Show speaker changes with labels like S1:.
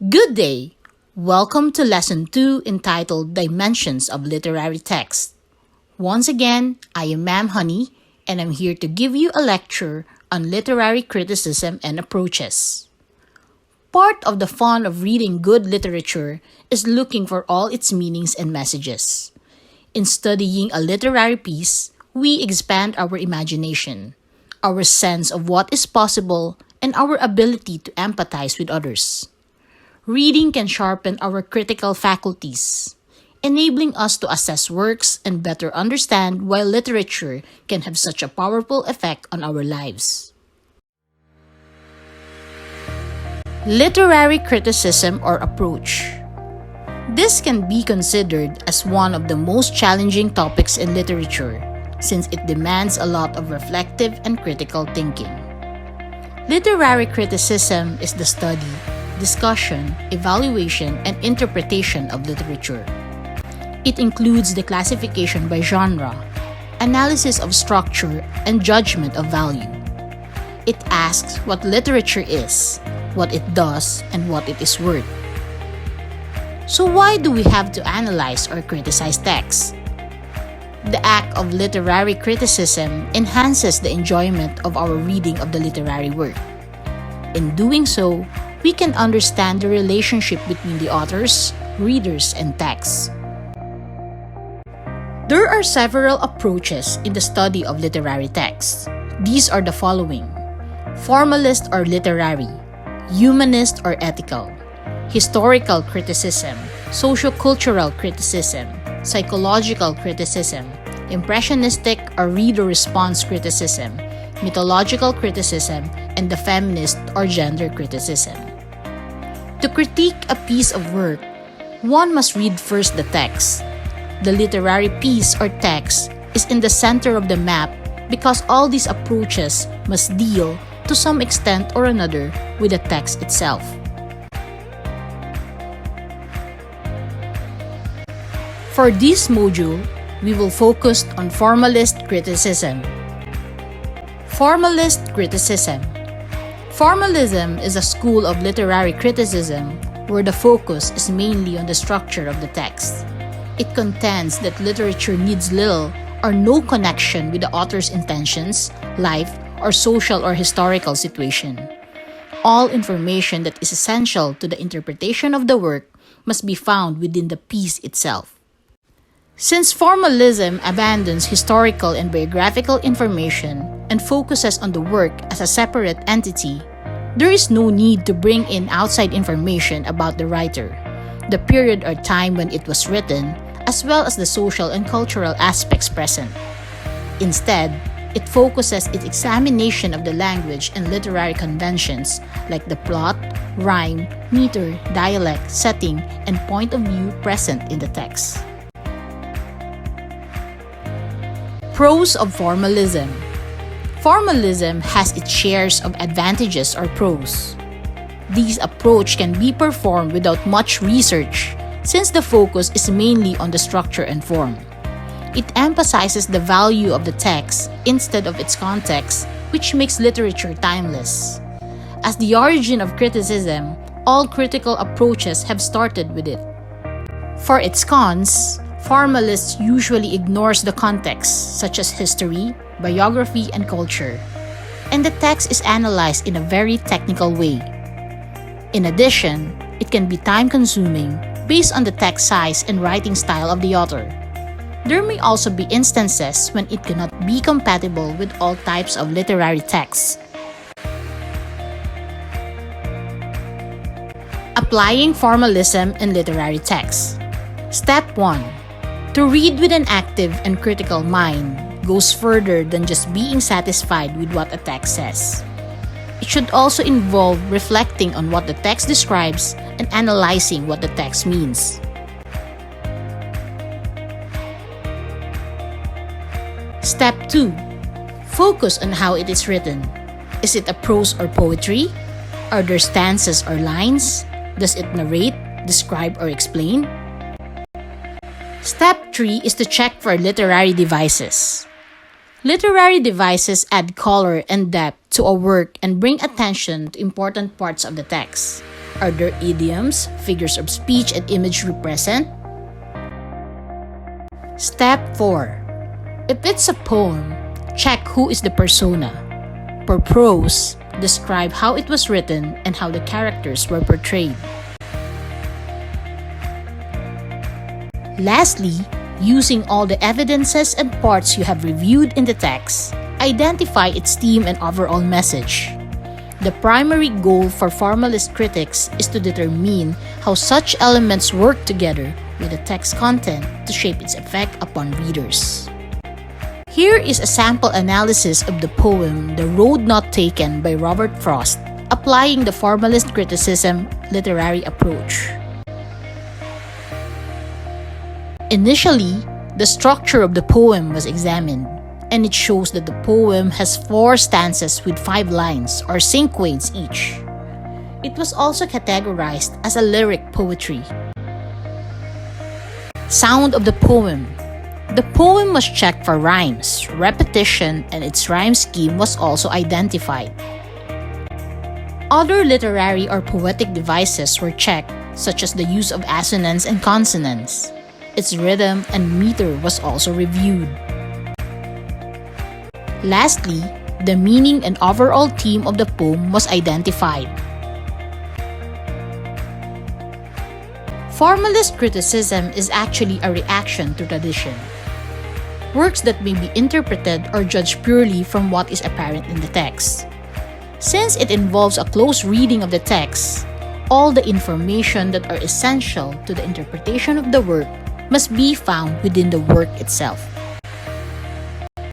S1: Good day! Welcome to Lesson 2 entitled Dimensions of Literary Text. Once again, I am Ma'am Honey, and I'm here to give you a lecture on literary criticism and approaches. Part of the fun of reading good literature is looking for all its meanings and messages. In studying a literary piece, we expand our imagination, our sense of what is possible, and our ability to empathize with others. Reading can sharpen our critical faculties, enabling us to assess works and better understand why literature can have such a powerful effect on our lives. Literary criticism or approach. This can be considered as one of the most challenging topics in literature since it demands a lot of reflective and critical thinking. Literary criticism is the study, discussion, evaluation, and interpretation of literature. It includes the classification by genre, analysis of structure, and judgment of value. It asks what literature is, what it does, and what it is worth. So why do we have to analyze or criticize texts? The act of literary criticism enhances the enjoyment of our reading of the literary work. In doing so, we can understand the relationship between the authors, readers, and texts. There are several approaches in the study of literary texts. These are the following: formalist or literary, humanist or ethical, historical criticism, sociocultural criticism, psychological criticism, impressionistic or reader response criticism, mythological criticism, and the feminist or gender criticism. To critique a piece of work, one must read first the text. The literary piece or text is in the center of the map because all these approaches must deal, to some extent or another, with the text itself. For this module, we will focus on formalist criticism. Formalist criticism. Formalism is a school of literary criticism where the focus is mainly on the structure of the text. It contends that literature needs little or no connection with the author's intentions, life, or social or historical situation. All information that is essential to the interpretation of the work must be found within the piece itself. Since formalism abandons historical and biographical information and focuses on the work as a separate entity, there is no need to bring in outside information about the writer, the period or time when it was written, as well as the social and cultural aspects present. Instead, it focuses its examination of the language and literary conventions like the plot, rhyme, meter, dialect, setting, and point of view present in the text. Pros of formalism. Formalism has its shares of advantages or pros. This approach can be performed without much research since the focus is mainly on the structure and form. It emphasizes the value of the text instead of its context, which makes literature timeless. As the origin of criticism, all critical approaches have started with it. For its cons, formalists usually ignores the context, such as history, biography, and culture, and the text is analyzed in a very technical way. In addition, it can be time-consuming based on the text size and writing style of the author. There may also be instances when it cannot be compatible with all types of literary texts. Applying formalism in literary texts. Step 1. To read with an active and critical mind goes further than just being satisfied with what a text says. It should also involve reflecting on what the text describes and analyzing what the text means. Step 2. Focus on how it is written. Is it a prose or poetry? Are there stanzas or lines? Does it narrate, describe, or explain? Step 3 is to check for literary devices. Literary devices add color and depth to a work and bring attention to important parts of the text. Are there idioms, figures of speech, and imagery present? Step 4. If it's a poem, check who is the persona. For prose, describe how it was written and how the characters were portrayed. Lastly, using all the evidences and parts you have reviewed in the text, identify its theme and overall message. The primary goal for formalist critics is to determine how such elements work together with the text content to shape its effect upon readers. Here is a sample analysis of the poem The Road Not Taken by Robert Frost, applying the formalist criticism literary approach. Initially, the structure of the poem was examined, and it shows that the poem has 4 stanzas with 5 lines or cinquains each. It was also categorized as a lyric poetry. Sound of the poem. The poem was checked for rhymes, repetition, and its rhyme scheme was also identified. Other literary or poetic devices were checked, such as the use of assonance and consonants. Its rhythm and meter was also reviewed. Lastly, the meaning and overall theme of the poem was identified. Formalist criticism is actually a reaction to tradition. Works that may be interpreted or judged purely from what is apparent in the text. Since it involves a close reading of the text, all the information that are essential to the interpretation of the work must be found within the work itself.